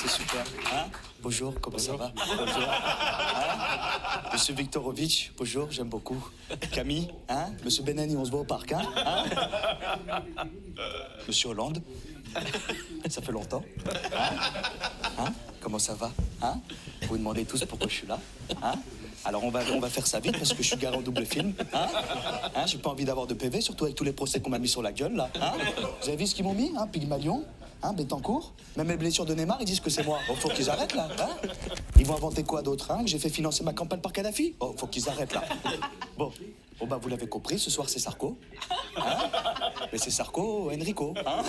c'est super. Hein? Bonjour, comment ça va? Bonjour. Hein? Monsieur Viktorovitch, bonjour, j'aime beaucoup. Camille, hein? Monsieur Benani, on se voit au parc, hein? Monsieur Hollande, ça fait longtemps. Hein? Comment ça va? Hein? Vous vous demandez tous pourquoi je suis là? Hein? Alors on va faire ça vite parce que je suis garant double film. Hein? Hein? J'ai pas envie d'avoir de PV, surtout avec tous les procès qu'on m'a mis sur la gueule là. Hein? Vous avez vu ce qu'ils m'ont mis? Hein? Pygmalion, hein? Betancourt. Même les blessures de Neymar, ils disent que c'est moi. Oh, faut qu'ils arrêtent là. Hein? Ils vont inventer quoi d'autre? Hein? Que j'ai fait financer ma campagne par Kadhafi? Oh, faut qu'ils arrêtent là. Bon, bah vous l'avez compris, ce soir c'est Sarko. Hein? Mais c'est Sarko Enrico. Hein?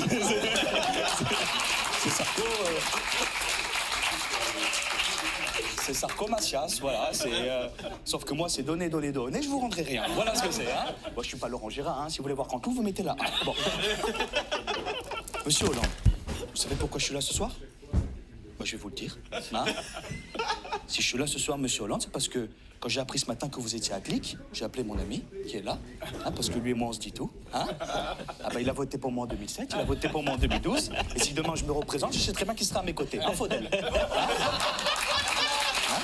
C'est Sarko. C'est Sarko Macias, voilà, sauf que moi, c'est donner, je vous rendrai rien. Voilà ce que c'est, hein. Moi, je suis pas Laurent Gérard, hein. Si vous voulez voir Cancun, vous mettez là. Bon. Monsieur Hollande, vous savez pourquoi je suis là ce soir? Moi, je vais vous le dire. Hein. Si je suis là ce soir, monsieur Hollande, c'est parce que quand j'ai appris ce matin que vous étiez à Clic, j'ai appelé mon ami, qui est là, hein, parce que lui et moi, on se dit tout. Hein. Ah bah, il a voté pour moi en 2007, il a voté pour moi en 2012, et si demain je me représente, je sais très bien qu'il sera à mes côtés. Un Faudel. Hein.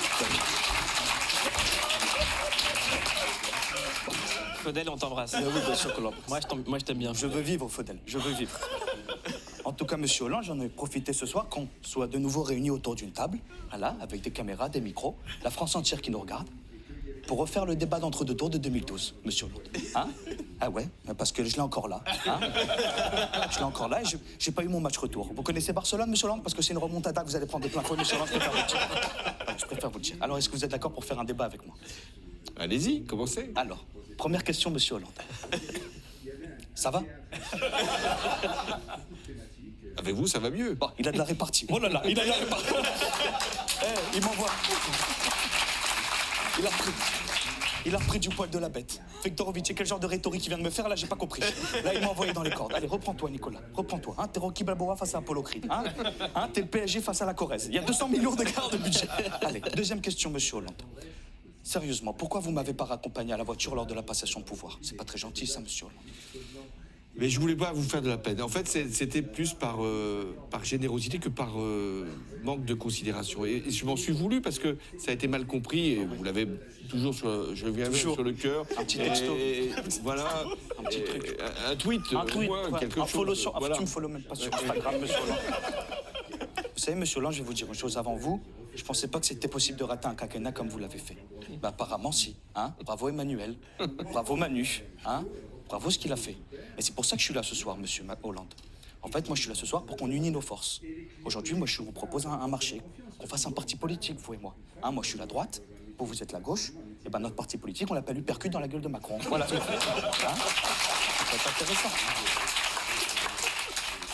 Faudel, on t'embrasse. Oui, bien sûr que moi, je t'aime bien. Je veux vivre, Faudel, je veux vivre. En tout cas, monsieur Hollande, j'en ai profité ce soir qu'on soit de nouveau réunis autour d'une table, voilà, avec des caméras, des micros, la France entière qui nous regarde, pour refaire le débat d'entre-deux tours de 2012, monsieur Hollande. Hein? Ah ouais, parce que je l'ai encore là. Hein? Je l'ai encore là et j'ai pas eu mon match retour. Vous connaissez Barcelone, monsieur Hollande? Parce que c'est une remontada que vous allez prendre des plein fouet, monsieur Hollande, je préfère vous le dire. Alors, est-ce que vous êtes d'accord pour faire un débat avec moi? Allez-y, commencez. Alors, première question, monsieur Hollande. Ça va? Avec vous, ça va mieux. Bon, il a de la répartie. Oh là là, il a de la répartie. Il m'envoie. Il a repris du poil de la bête. Viktorovitch, quel genre de rhétorique il vient de me faire, là, j'ai pas compris. Là, il m'a envoyé dans les cordes. Allez, reprends-toi, Nicolas. Reprends-toi. Hein, t'es Rocky Balboa face à Apollo Creed. Hein, t'es le PSG face à la Corrèze. Il y a 200 millions d'écart de budget. Allez, deuxième question, monsieur Hollande. Sérieusement, pourquoi vous m'avez pas raccompagné à la voiture lors de la passation de pouvoir? C'est pas très gentil, ça, monsieur Hollande. Mais je voulais pas vous faire de la peine. En fait, c'était plus par générosité que par manque de considération. Et je m'en suis voulu parce que ça a été mal compris. Et vous l'avez toujours sur le cœur. Un petit texto. Voilà. Un petit truc. Un tweet. Un tweet, ouais, quelque chose. Follow sur, voilà. Tu me follow même pas sur Instagram, monsieur Hollande. Vous savez, monsieur Hollande, je vais vous dire une chose avant vous. Je pensais pas que c'était possible de rater un quinquennat comme vous l'avez fait. Bah, apparemment, si. Hein? Bravo Emmanuel. Bravo Manu. Hein? Bravo ce qu'il a fait. Et c'est pour ça que je suis là ce soir, monsieur Hollande. En fait, moi, je suis là ce soir pour qu'on unisse nos forces. Aujourd'hui, moi, je vous propose un marché. Qu'on fasse un parti politique, vous et moi. Hein, moi, je suis la droite, vous êtes la gauche. Et ben, notre parti politique, on l'appelle Uppercut dans la gueule de Macron. Voilà. Hein? C'est intéressant.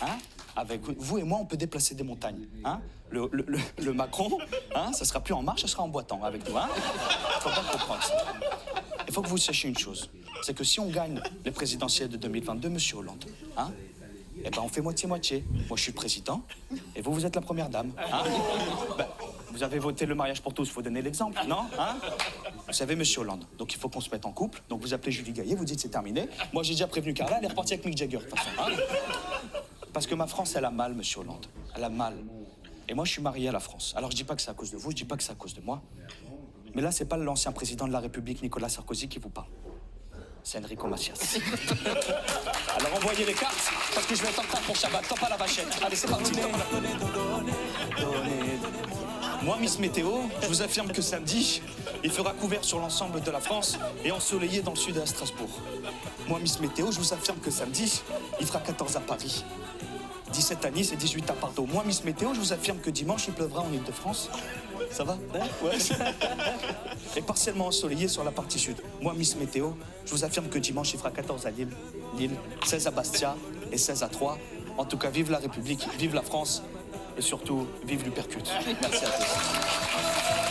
Hein? Avec vous et moi, on peut déplacer des montagnes. Hein? Le Macron, hein, ça sera plus en marche, ça sera en boitant avec nous. Hein? Faut pas comprendre ça. Il faut que vous sachiez une chose. C'est que si on gagne les présidentielles de 2022, monsieur Hollande, hein, eh ben on fait moitié-moitié. Moi, je suis le président, et vous êtes la première dame. Hein? Ben, vous avez voté le mariage pour tous, il faut donner l'exemple, non? Hein? Vous savez, monsieur Hollande, donc il faut qu'on se mette en couple. Donc vous appelez Julie Gaillet, vous dites c'est terminé. Moi, j'ai déjà prévenu Carla, elle est repartie avec Mick Jagger, de toute façon. Hein? Parce que ma France, elle a mal, monsieur Hollande. Elle a mal. Et moi, je suis marié à la France. Alors, je dis pas que c'est à cause de vous, je dis pas que c'est à cause de moi. Mais là, c'est pas l'ancien président de la République, Nicolas Sarkozy, qui vous parle. C'est Enrico Macias. Alors envoyez les cartes, parce que je vais être en retard pour Shabbat. Top à la vachette. Allez, c'est parti. Moi, Miss Météo, je vous affirme que samedi, il fera couvert sur l'ensemble de la France et ensoleillé dans le sud à Strasbourg. Moi, Miss Météo, je vous affirme que samedi, il fera 14 à Paris, 17 à Nice et 18 à Pardo. Moi, Miss Météo, je vous affirme que dimanche, il pleuvra en Île-de-France. Ça va? Ouais. Et partiellement ensoleillé sur la partie sud. Moi, Miss Météo, je vous affirme que dimanche, il fera 14 à Lille, 16 à Bastia et 16 à Troyes. En tout cas, vive la République, vive la France et surtout, vive l'Uppercut. Merci à tous.